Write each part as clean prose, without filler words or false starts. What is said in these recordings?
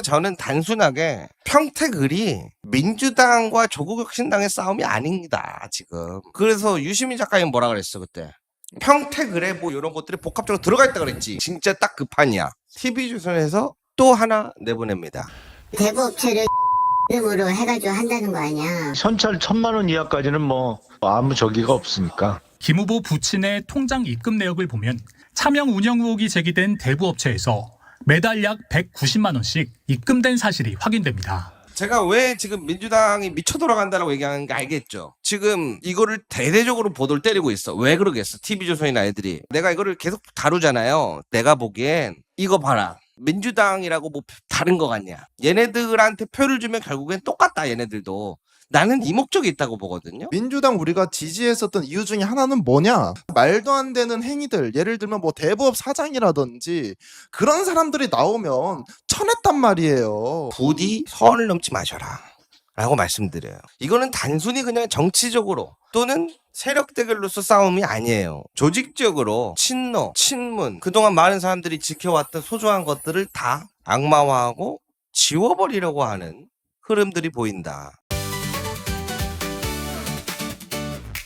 저는 단순하게 평택을이 민주당과 조국혁신당의 싸움이 아닙니다, 지금. 그래서 유시민 작가님 뭐라 그랬어, 그때? 평택을에 뭐 이런 것들이 복합적으로 들어가 있다 그랬지. 진짜 딱 그 판이야. TV조선에서 또 하나 내보냅니다. 대부업체를 이름으로 해가지고 한다는 거 아니야. 선찰 1,000만 원 이하까지는 뭐 아무 저기가 없으니까. 김 후보 부친의 통장 입금 내역을 보면 차명 운영 의혹이 제기된 대부업체에서 매달 약 190만 원씩 입금된 사실이 확인됩니다. 제가 왜 지금 민주당이 미쳐 돌아간다라고 얘기하는 게 알겠죠. 지금 이거를 대대적으로 보도를 때리고 있어. 왜 그러겠어? TV조선이나 애들이. 내가 이거를 계속 다루잖아요. 내가 보기엔 이거 봐라. 민주당이라고 뭐 다른 거 같냐. 얘네들한테 표를 주면 결국엔 똑같다, 얘네들도. 나는 이 목적이 있다고 보거든요. 민주당 우리가 지지했었던 이유 중에 하나는 뭐냐? 말도 안 되는 행위들, 예를 들면 뭐 대부업 사장이라든지 그런 사람들이 나오면 쳐냈단 말이에요. 부디 선을 넘지 마셔라 라고 말씀드려요. 이거는 단순히 그냥 정치적으로 또는 세력 대결로서 싸움이 아니에요. 조직적으로 친노, 친문, 그동안 많은 사람들이 지켜왔던 소중한 것들을 다 악마화하고 지워버리려고 하는 흐름들이 보인다.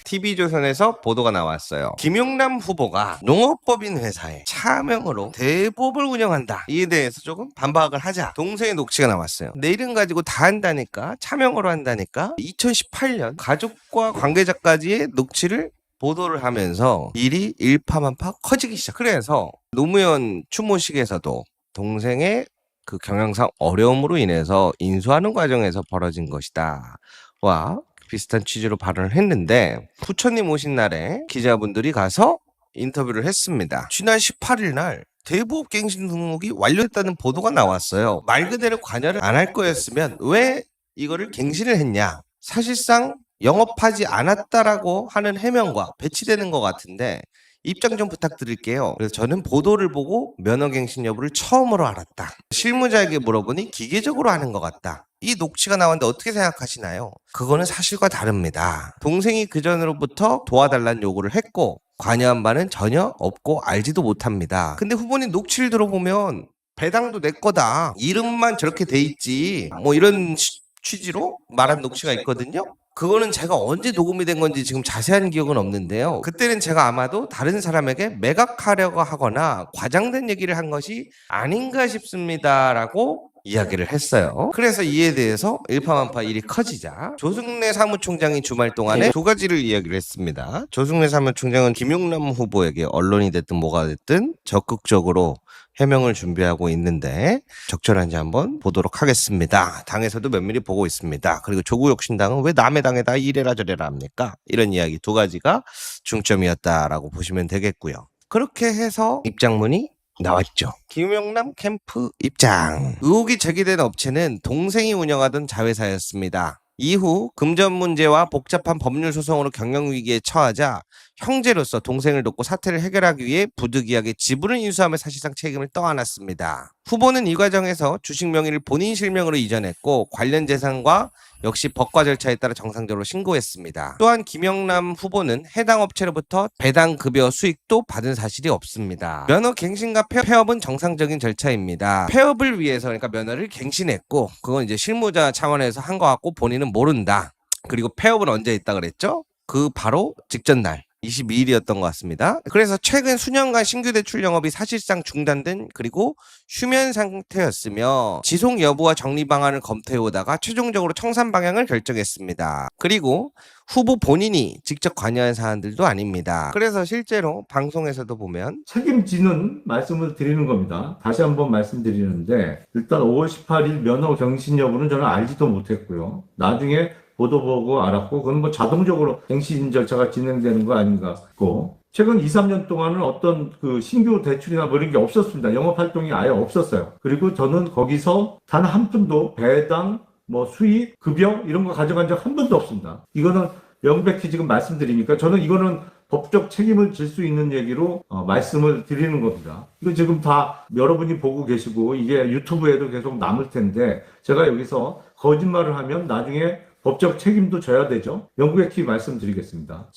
TV조선에서 보도가 나왔어요. 김용남 후보가 농업법인 회사에 차명으로 대부업을 운영한다. 이에 대해서 조금 반박을 하자. 동생의 녹취가 나왔어요. 내 이름 가지고 다 한다니까, 차명으로 한다니까. 2018년 가족과 관계자까지의 녹취를 보도를 하면서 일이 일파만파 커지기 시작. 그래서 노무현 추모식에서도 동생의 그 경영상 어려움으로 인해서 인수하는 과정에서 벌어진 것이다. 와 비슷한 취지로 발언을 했는데 부처님 오신 날에 기자분들이 가서 인터뷰를 했습니다. 지난 18일 날 대부업 갱신 등록이 완료됐다는 보도가 나왔어요. 말 그대로 관여를 안 할 거였으면 왜 이거를 갱신을 했냐. 사실상 영업하지 않았다라고 하는 해명과 배치되는 것 같은데 입장 좀 부탁드릴게요. 그래서 저는 보도를 보고 면허갱신 여부를 처음으로 알았다. 실무자에게 물어보니 기계적으로 하는 것 같다. 이 녹취가 나왔는데 어떻게 생각하시나요? 그거는 사실과 다릅니다. 동생이 그전으로부터 도와달라는 요구를 했고 관여한 바는 전혀 없고 알지도 못합니다. 근데 후보님 녹취를 들어보면 배당도 내 거다. 이름만 저렇게 돼 있지. 뭐 이런 취지로 말한 녹취가 있거든요. 그거는 제가 언제 녹음이 된 건지 지금 자세한 기억은 없는데요. 그때는 제가 아마도 다른 사람에게 매각하려고 하거나 과장된 얘기를 한 것이 아닌가 싶습니다라고 이야기를 했어요. 그래서 이에 대해서 일파만파 일이 커지자 조승래 사무총장이 주말 동안에 두 가지를 이야기를 했습니다. 조승래 사무총장은 김용남 후보에게 언론이 됐든 뭐가 됐든 적극적으로 해명을 준비하고 있는데 적절한지 한번 보도록 하겠습니다. 당에서도 면밀히 보고 있습니다. 그리고 조국혁신당은 왜 남의 당에다 이래라 저래라 합니까? 이런 이야기 두 가지가 중점이었다라고 보시면 되겠고요. 그렇게 해서 입장문이 나왔죠. 김용남 캠프 입장. 의혹이 제기된 업체는 동생이 운영하던 자회사였습니다. 이후 금전 문제와 복잡한 법률 소송으로 경영위기에 처하자 형제로서 동생을 돕고 사태를 해결하기 위해 부득이하게 지분을 인수하며 사실상 책임을 떠안았습니다. 후보는 이 과정에서 주식 명의를 본인 실명으로 이전했고 관련 재산과 역시 법과 절차에 따라 정상적으로 신고했습니다. 또한 김영남 후보는 해당 업체로부터 배당 급여 수익도 받은 사실이 없습니다. 면허 갱신과 폐업은 정상적인 절차입니다. 폐업을 위해서 그러니까 면허를 갱신했고 그건 이제 실무자 차원에서 한 것 같고 본인은 모른다. 그리고 폐업은 언제 있다 그랬죠? 그 바로 직전 날 22일이었던 것 같습니다. 그래서 최근 수년간 신규 대출 영업이 사실상 중단된 그리고 휴면 상태였으며 지속 여부와 정리 방안을 검토해 오다가 최종적으로 청산 방향을 결정했습니다. 그리고 후보 본인이 직접 관여한 사안들도 아닙니다. 그래서 실제로 방송에서도 보면 책임지는 말씀을 드리는 겁니다. 다시 한번 말씀드리는데 일단 5월 18일 면허 갱신 여부는 저는 알지도 못했고요. 나중에 보도 보고 알았고 그건 뭐 자동적으로 갱신 절차가 진행되는 거 아닌가 싶고 최근 2, 3년 동안은 어떤 그 신규 대출이나 뭐 이런 게 없었습니다. 영업 활동이 아예 없었어요. 그리고 저는 거기서 단 한 푼도 배당, 뭐 수익, 급여 이런 거 가져간 적 한 번도 없습니다. 이거는 명백히 지금 말씀드리니까 저는 이거는 법적 책임을 질 수 있는 얘기로 말씀을 드리는 겁니다. 이거 지금 다 여러분이 보고 계시고 이게 유튜브에도 계속 남을 텐데 제가 여기서 거짓말을 하면 나중에 법적 책임도 져야 되죠. 영국의 키 말씀드리겠습니다.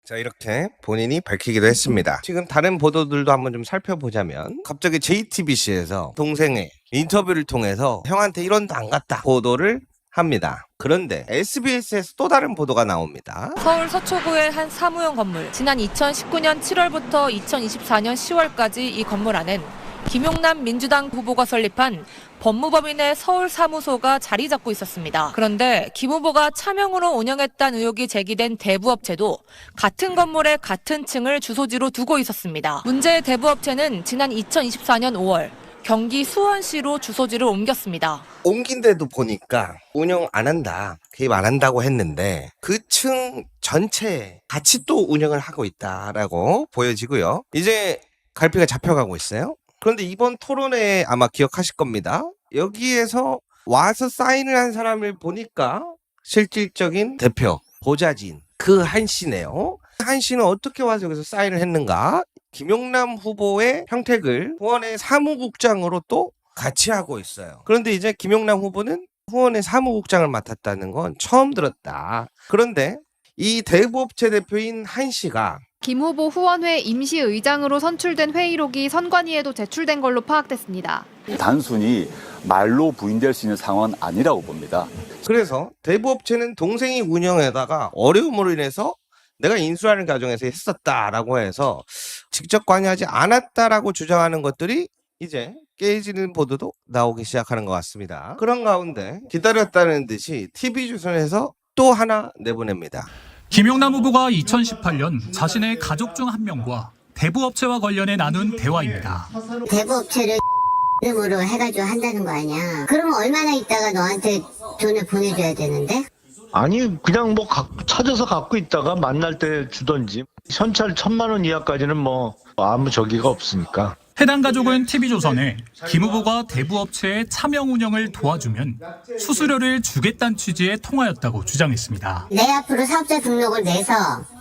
자, 이렇게 본인이 밝히기도 했습니다. 지금 다른 보도들도 한번 좀 살펴보자면 갑자기 JTBC에서 동생의 인터뷰를 통해서 형한테 1원도 안 갔다 보도를 합니다. 그런데 SBS에서 또 다른 보도가 나옵니다. 서울 서초구의 한 사무용 건물. 지난 2019년 7월부터 2024년 10월까지 이 건물 안엔 김용남 민주당 후보가 설립한 법무법인의 서울 사무소가 자리 잡고 있었습니다. 그런데 김 후보가 차명으로 운영했다는 의혹이 제기된 대부업체도 같은 건물의 같은 층을 주소지로 두고 있었습니다. 문제의 대부업체는 지난 2024년 5월 경기 수원시로 주소지를 옮겼습니다. 옮긴데도 보니까 운영 안 한다, 개입 안 한다고 했는데 그 층 전체에 같이 또 운영을 하고 있다라고 보여지고요. 이제 갈피가 잡혀가고 있어요. 그런데 이번 토론회 아마 기억하실 겁니다. 여기에서 와서 사인을 한 사람을 보니까 실질적인 대표, 보좌진 그 한 씨네요. 한 씨는 어떻게 와서 여기서 사인을 했는가? 김용남 후보의 평택을 후원의 사무국장으로 또 같이 하고 있어요. 그런데 이제 김용남 후보는 후원의 사무국장을 맡았다는 건 처음 들었다. 그런데 이 대부업체 대표인 한 씨가 김 후보 후원회 임시의장으로 선출된 회의록이 선관위에도 제출된 걸로 파악됐습니다. 단순히 말로 부인될 수 있는 상황은 아니라고 봅니다. 그래서 대부업체는 동생이 운영에다가 어려움으로 인해서 내가 인수하는 과정에서 했었다라고 해서 직접 관여하지 않았다라고 주장하는 것들이 이제 깨지는 보도도 나오기 시작하는 것 같습니다. 그런 가운데 기다렸다는 듯이 TV조선에서 또 하나 내보냅니다. 김용남 후보가 2018년 자신의 가족 중 한 명과 대부업체와 관련해 나눈 대화입니다. 대부업체를 이름으로 해가지고 한다는 거 아니야. 그러면 얼마나 있다가 너한테 돈을 보내줘야 되는데? 아니 그냥 뭐 찾아서 갖고 있다가 만날 때 주던지. 현찰 1,000만 원 이하까지는 뭐 아무 저기가 없으니까. 해당 가족은 TV조선에 김 후보가 대부업체의 차명 운영을 도와주면 수수료를 주겠다는 취지의 통화였다고 주장했습니다. 내 앞으로 사업자 등록을 내서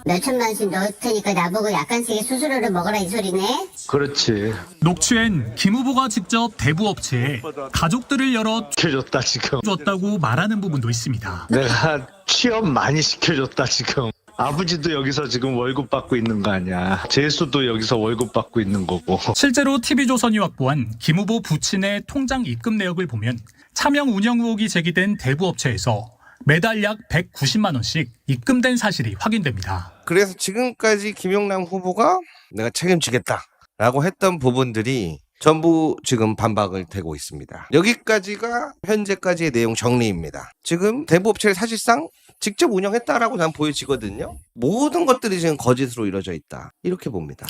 몇천만 원씩 넣을 테니까 나보고 약간씩의 수수료를 먹어라 이 소리네? 그렇지. 녹취엔 김 후보가 직접 대부업체에 가족들을 열어 시켜줬다 지금. 줬다고 말하는 부분도 있습니다. 내가 취업 많이 시켜줬다 지금. 아버지도 여기서 지금 월급 받고 있는 거 아니야. 재수도 여기서 월급 받고 있는 거고. 실제로 TV조선이 확보한 김 후보 부친의 통장 입금 내역을 보면 차명 운영 의혹이 제기된 대부업체에서 매달 약 190만 원씩 입금된 사실이 확인됩니다. 그래서 지금까지 김용남 후보가 내가 책임지겠다라고 했던 부분들이 전부 지금 반박을 되고 있습니다. 여기까지가 현재까지의 내용 정리입니다. 지금 대부업체를 사실상 직접 운영했다라고 난 보여지거든요. 모든 것들이 지금 거짓으로 이루어져 있다. 이렇게 봅니다.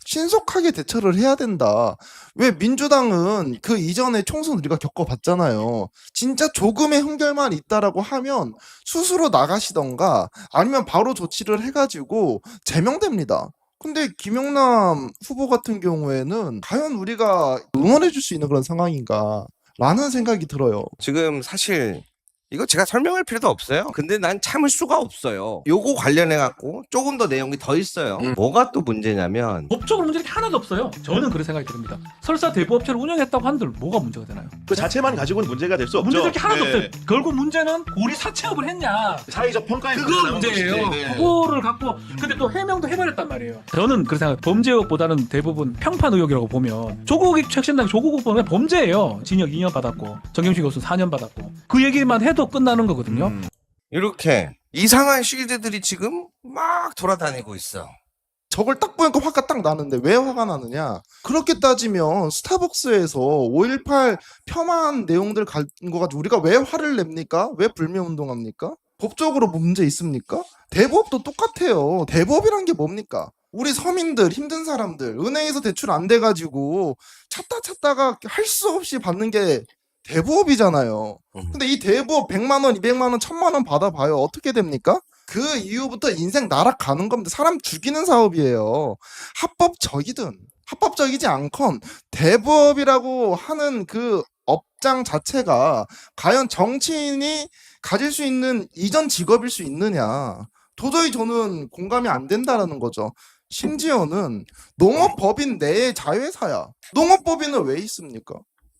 신속하게 대처를 해야 된다. 왜 민주당은 그 이전에 총선 우리가 겪어봤잖아요. 진짜 조금의 흠결만 있다라고 하면 스스로 나가시던가 아니면 바로 조치를 해가지고 제명됩니다. 근데 김용남 후보 같은 경우에는 과연 우리가 응원해줄 수 있는 그런 상황인가 라는 생각이 들어요. 지금 사실 이거 제가 설명할 필요도 없어요. 근데 난 참을 수가 없어요. 요거 관련해 갖고 조금 더 내용이 더 있어요. 뭐가 또 문제냐면 법적으로 문제가 하나도 없어요. 저는 그런 생각이 듭니다. 설사 대부업체를 운영했다고 한들 뭐가 문제가 되나요? 그 자체만 가지고는 문제가 될 수 없죠. 문제될 게 하나도 네. 없어요. 결국 문제는 우리 사채업을 했냐. 사회적 평가에 그거 문제예요. 그거를 갖고 근데 또 해명도 해버렸단 말이에요. 저는 그런 생각. 범죄 의혹보다는 대부분 평판 의혹이라고 보면 조국 혁신당 조국 후보는 범죄예요. 징역 2년 받았고 정경심 교수는 4년 받았고 그 얘기만 해도 끝나는 거거든요. 이렇게 이상한 쉴드들이 지금 막 돌아다니고 있어. 저걸 딱 보니까 화가 딱 나는데 왜 화가 나느냐? 그렇게 따지면 스타벅스에서 5.18 폄하한 내용들 간 거 가지고 우리가 왜 화를 냅니까? 왜 불매운동합니까? 법적으로 문제 있습니까? 대법도 똑같아요. 대법이란 게 뭡니까? 우리 서민들, 힘든 사람들, 은행에서 대출 안 돼가지고 찾다가 할 수 없이 받는 게 대부업이잖아요. 근데 이 대부업 100만 원, 200만 원, 1000만 원 받아봐요. 어떻게 됩니까? 그 이후부터 인생 나락가는 겁니다. 사람 죽이는 사업이에요. 합법적이든 합법적이지 않건 대부업이라고 하는 그 업장 자체가 과연 정치인이 가질 수 있는 이전 직업일 수 있느냐. 도저히 저는 공감이 안 된다라는 거죠. 심지어는 농업법인 내의 자회사야. 농업법인은 왜 있습니까?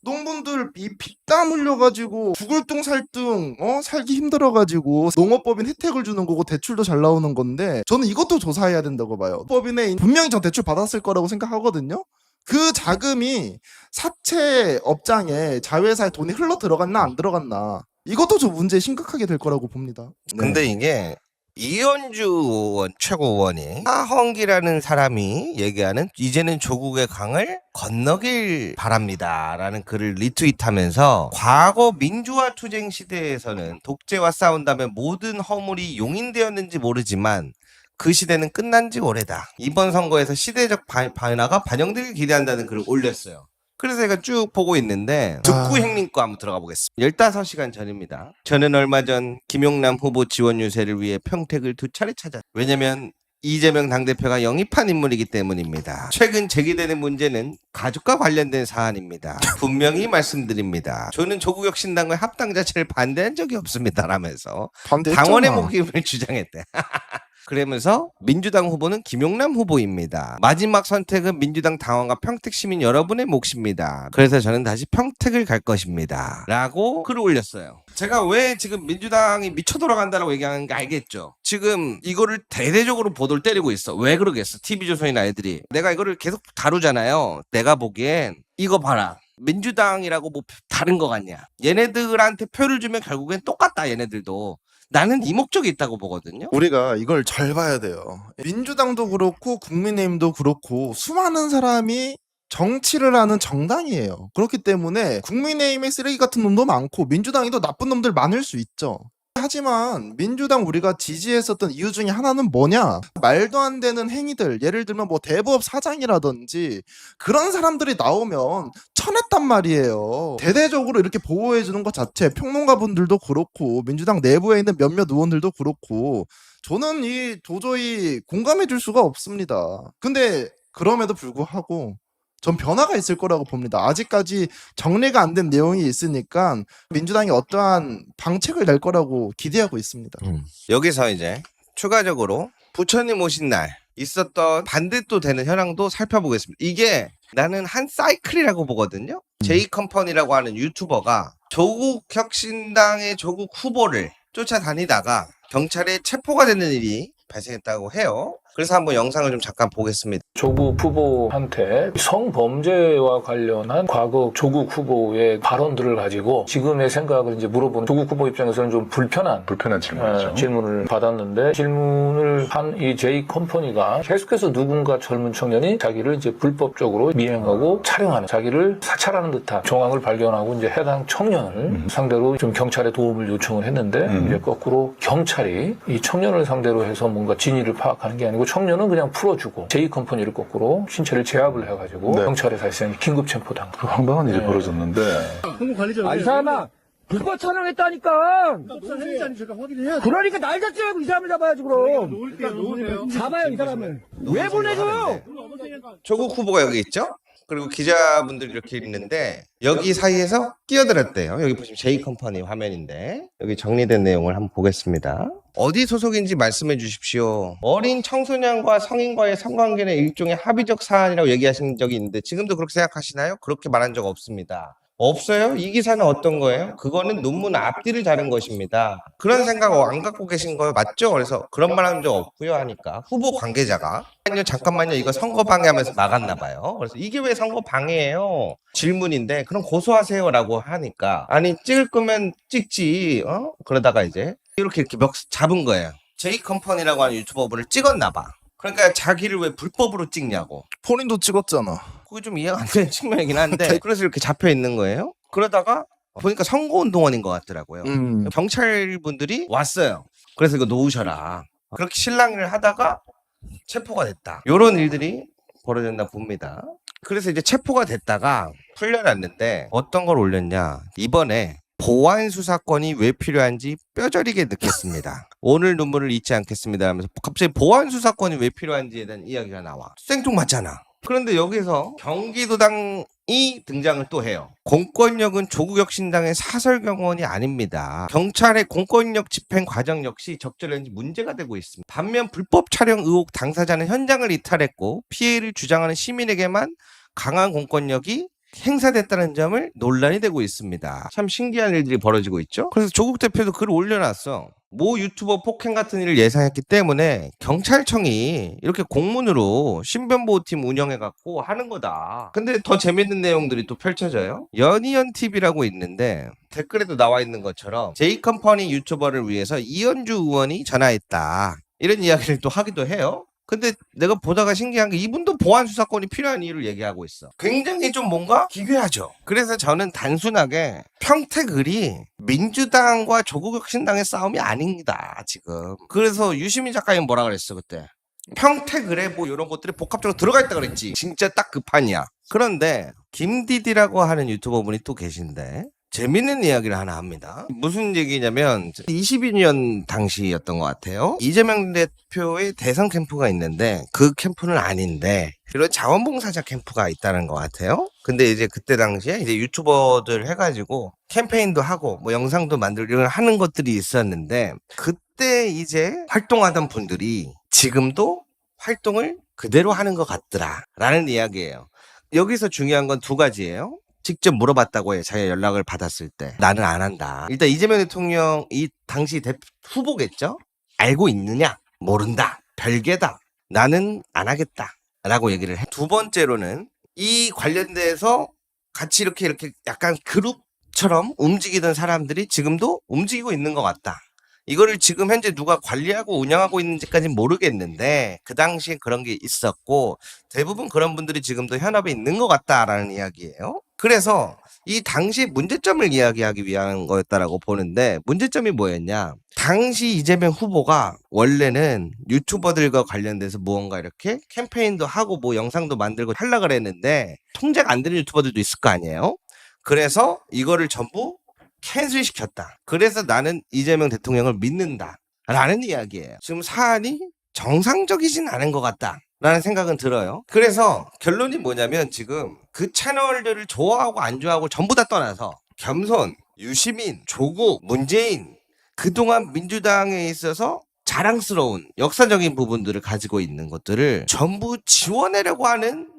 농분들 이 피땀 흘려가지고 죽을 둥 살 둥 살기 힘들어가지고 농업법인 혜택을 주는 거고 대출도 잘 나오는 건데 저는 이것도 조사해야 된다고 봐요. 법인에 분명히 전 대출 받았을 거라고 생각하거든요. 그 자금이 사채 업장에 자회사에 돈이 흘러 들어갔나 안 들어갔나 이것도 저 문제 심각하게 될 거라고 봅니다. 근데 이게 이현주 최고위원이 하헌기라는 사람이 얘기하는 이제는 조국의 강을 건너길 바랍니다라는 글을 리트윗하면서 과거 민주화 투쟁 시대에서는 독재와 싸운다면 모든 허물이 용인되었는지 모르지만 그 시대는 끝난 지 오래다. 이번 선거에서 시대적 변화가 반영되길 기대한다는 글을 올렸어요. 그래서 제가 쭉 보고 있는데 듣구 행님 거 한번 들어가 보겠습니다. 15시간 전입니다. 저는 얼마 전 김용남 후보 지원 유세를 위해 평택을 2차례 찾았어요. 왜냐면 이재명 당대표가 영입한 인물이기 때문입니다. 최근 제기되는 문제는 가족과 관련된 사안입니다. 분명히 말씀드립니다. 저는 조국혁신당과의 합당 자체를 반대한 적이 없습니다. 라면서 당원의 목임을 주장했대. 그러면서 민주당 후보는 김용남 후보입니다. 마지막 선택은 민주당 당원과 평택 시민 여러분의 몫입니다. 그래서 저는 다시 평택을 갈 것입니다. 라고 글을 올렸어요. 제가 왜 지금 민주당이 미쳐 돌아간다라고 얘기하는 게 알겠죠? 지금 이거를 대대적으로 보도를 때리고 있어. 왜 그러겠어? TV조선이나 애들이. 내가 이거를 계속 다루잖아요. 내가 보기엔 이거 봐라. 민주당이라고 뭐 다른 거 같냐? 얘네들한테 표를 주면 결국엔 똑같다. 얘네들도. 나는 이 목적이 있다고 보거든요. 우리가 이걸 잘 봐야 돼요. 민주당도 그렇고 국민의힘도 그렇고 수많은 사람이 정치를 하는 정당이에요. 그렇기 때문에 국민의힘에 쓰레기 같은 놈도 많고 민주당에도 나쁜 놈들 많을 수 있죠. 하지만 민주당 우리가 지지했었던 이유 중에 하나는 뭐냐? 말도 안 되는 행위들, 예를 들면 뭐 대부업 사장이라든지 그런 사람들이 나오면 쳐냈단 말이에요. 대대적으로 이렇게 보호해주는 것 자체, 평론가분들도 그렇고 민주당 내부에 있는 몇몇 의원들도 그렇고 저는 이 도저히 공감해줄 수가 없습니다. 근데 그럼에도 불구하고 전 변화가 있을 거라고 봅니다. 아직까지 정리가 안 된 내용이 있으니까 민주당이 어떠한 방책을 낼 거라고 기대하고 있습니다. 여기서 이제 추가적으로 부처님 오신 날 있었던 반대도 되는 현황도 살펴보겠습니다. 이게 나는 한 사이클이라고 보거든요. 제이컴퍼니라고 하는 유튜버가 조국 혁신당의 조국 후보를 쫓아다니다가 경찰에 체포가 되는 일이 발생했다고 해요. 그래서 한번 영상을 좀 잠깐 보겠습니다. 조국 후보한테 성범죄와 관련한 과거 조국 후보의 발언들을 가지고 지금의 생각을 이제 물어본 조국 후보 입장에서는 좀 불편한 질문이죠. 질문을 받았는데 질문을 한 이 제이컴퍼니가 계속해서 누군가 젊은 청년이 자기를 이제 불법적으로 미행하고 촬영하는 자기를 사찰하는 듯한 정황을 발견하고 이제 해당 청년을 상대로 좀 경찰에 도움을 요청을 했는데 이제 거꾸로 경찰이 이 청년을 상대로 해서 뭔가 진위를 파악하는 게 아니고 청년은 그냥 풀어주고 제이컴퍼니를 거꾸로 신체를 제압을 해가지고 경찰에 사실상 긴급 체포당. 황당한 일이 벌어졌는데. 이 사람아 불법 촬영했다니까. 그러니까 날 잡지 말고 이 사람을 잡아야지 그럼. 잡아요 이 사람을. 왜 보내줘요? 조국 후보가 여기 있죠? 그리고 기자분들이 이렇게 있는데 여기 사이에서 끼어들었대요. 여기 보시면 제이컴퍼니 화면인데 여기 정리된 내용을 한번 보겠습니다. 어디 소속인지 말씀해 주십시오. 어린 청소년과 성인과의 성관계는 일종의 합의적 사안이라고 얘기하신 적이 있는데 지금도 그렇게 생각하시나요? 그렇게 말한 적 없습니다. 없어요? 이 기사는 어떤 거예요? 그거는 논문 앞뒤를 다른 것입니다. 그런 생각 안 갖고 계신 거 맞죠? 그래서 그런 말 한 적 없고요 하니까 후보 관계자가 잠깐만요 이거 선거 방해하면서 막았나 봐요. 그래서 이게 왜 선거 방해예요? 질문인데 그럼 고소하세요 라고 하니까 아니 찍을 거면 찍지 그러다가 이제 이렇게 멱 잡은 거예요. 제이컴퍼니라고 하는 유튜버를 찍었나 봐. 그러니까 자기를 왜 불법으로 찍냐고. 본인도 찍었잖아. 그게 좀 이해가 안 되는 측면이긴 한데 그래서 이렇게 잡혀 있는 거예요. 그러다가 보니까 선거운동원인 것 같더라고요. 경찰분들이 왔어요. 그래서 이거 놓으셔라. 그렇게 실랑이를 하다가 체포가 됐다. 이런 일들이 벌어졌나 봅니다. 그래서 이제 체포가 됐다가 풀려났는데 어떤 걸 올렸냐. 이번에 보안 수사권이 왜 필요한지 뼈저리게 느꼈습니다. 오늘 눈물을 잊지 않겠습니다 하면서 갑자기 보안 수사권이 왜 필요한지에 대한 이야기가 나와. 생뚱맞잖아. 그런데 여기서 경기도당이 등장을 또 해요. 공권력은 조국혁신당의 사설경호원이 아닙니다. 경찰의 공권력 집행 과정 역시 적절한지 문제가 되고 있습니다. 반면 불법 촬영 의혹 당사자는 현장을 이탈했고 피해를 주장하는 시민에게만 강한 공권력이 행사됐다는 점을 논란이 되고 있습니다. 참 신기한 일들이 벌어지고 있죠. 그래서 조국 대표도 글을 올려놨어. 모 유튜버 폭행 같은 일을 예상했기 때문에 경찰청이 이렇게 공문으로 신변보호팀 운영해갖고 하는 거다. 근데 더 재밌는 내용들이 또 펼쳐져요. 연희연 TV라고 있는데 댓글에도 나와 있는 것처럼 제이컴퍼니 유튜버를 위해서 이현주 의원이 전화했다. 이런 이야기를 또 하기도 해요. 근데 내가 보다가 신기한 게 이분도 보안 수사권이 필요한 이유를 얘기하고 있어. 굉장히 좀 뭔가 기괴하죠. 그래서 저는 단순하게 평택을이 민주당과 조국혁신당의 싸움이 아닙니다. 지금. 그래서 유시민 작가님 뭐라 그랬어 그때. 평택을에 뭐 이런 것들이 복합적으로 들어가 있다 그랬지. 진짜 딱 그 판이야. 그런데 김디디라고 하는 유튜버분이 또 계신데 재밌는 이야기를 하나 합니다. 무슨 얘기냐면 22년 당시였던 것 같아요. 이재명 대표의 대선 캠프가 있는데 그 캠프는 아닌데 이런 자원봉사자 캠프가 있다는 것 같아요. 근데 이제 그때 당시에 이제 유튜버들 해가지고 캠페인도 하고 뭐 영상도 만들고 하는 것들이 있었는데 그때 이제 활동하던 분들이 지금도 활동을 그대로 하는 것 같더라라는 이야기예요. 여기서 중요한 건 두 가지예요. 직접 물어봤다고 해요. 자기가 연락을 받았을 때. 나는 안 한다. 일단 이재명 대통령 이 당시 후보겠죠? 알고 있느냐? 모른다. 별개다. 나는 안 하겠다. 라고 얘기를 해. 두 번째로는 이 관련돼서 같이 이렇게 약간 그룹처럼 움직이던 사람들이 지금도 움직이고 있는 것 같다. 이거를 지금 현재 누가 관리하고 운영하고 있는지까지는 모르겠는데 그 당시에 그런 게 있었고 대부분 그런 분들이 지금도 현업에 있는 것 같다라는 이야기예요. 그래서 이 당시 문제점을 이야기하기 위한 거였다라고 보는데 문제점이 뭐였냐. 당시 이재명 후보가 원래는 유튜버들과 관련돼서 무언가 이렇게 캠페인도 하고 뭐 영상도 만들고 하려고 했는데 통제가 안 되는 유튜버들도 있을 거 아니에요. 그래서 이거를 전부 캔슬시켰다. 그래서 나는 이재명 대통령을 믿는다. 라는 이야기예요. 지금 사안이 정상적이진 않은 것 같다. 라는 생각은 들어요. 그래서 결론이 뭐냐면 지금 그 채널들을 좋아하고 안 좋아하고 전부 다 떠나서 겸손, 유시민, 조국, 문재인 그동안 민주당에 있어서 자랑스러운 역사적인 부분들을 가지고 있는 것들을 전부 지워내려고 하는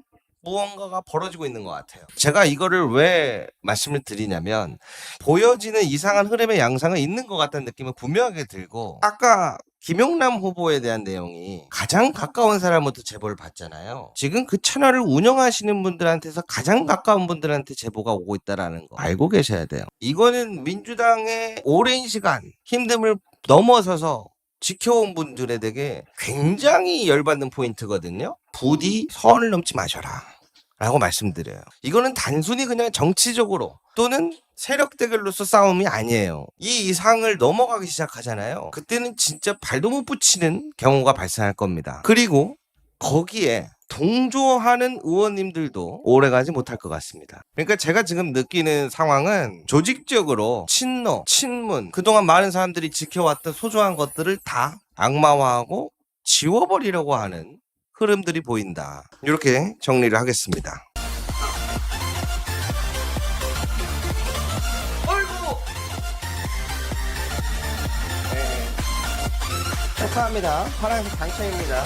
무언가가 벌어지고 있는 것 같아요. 제가 이거를 왜 말씀을 드리냐면 보여지는 이상한 흐름의 양상은 있는 것 같다는 느낌은 분명하게 들고 아까 김용남 후보에 대한 내용이 가장 가까운 사람부터 제보를 받잖아요. 지금 그 채널을 운영하시는 분들한테서 가장 가까운 분들한테 제보가 오고 있다는 거 알고 계셔야 돼요. 이거는 민주당의 오랜 시간 힘듦을 넘어서서 지켜온 분들에 대해 굉장히 열받는 포인트거든요. 부디 선을 넘지 마셔라 라고 말씀드려요. 이거는 단순히 그냥 정치적으로 또는 세력 대결로서 싸움이 아니에요. 이 이상을 넘어가기 시작하잖아요. 그때는 진짜 발도 못 붙이는 경우가 발생할 겁니다. 그리고 거기에 동조하는 의원님들도 오래가지 못할 것 같습니다. 그러니까 제가 지금 느끼는 상황은 조직적으로 친노, 친문 그동안 많은 사람들이 지켜왔던 소중한 것들을 다 악마화하고 지워버리려고 하는 흐름들이 보인다. 이렇게 정리를 하겠습니다. 어이구! 네. 축하합니다. 파란색 당첨입니다.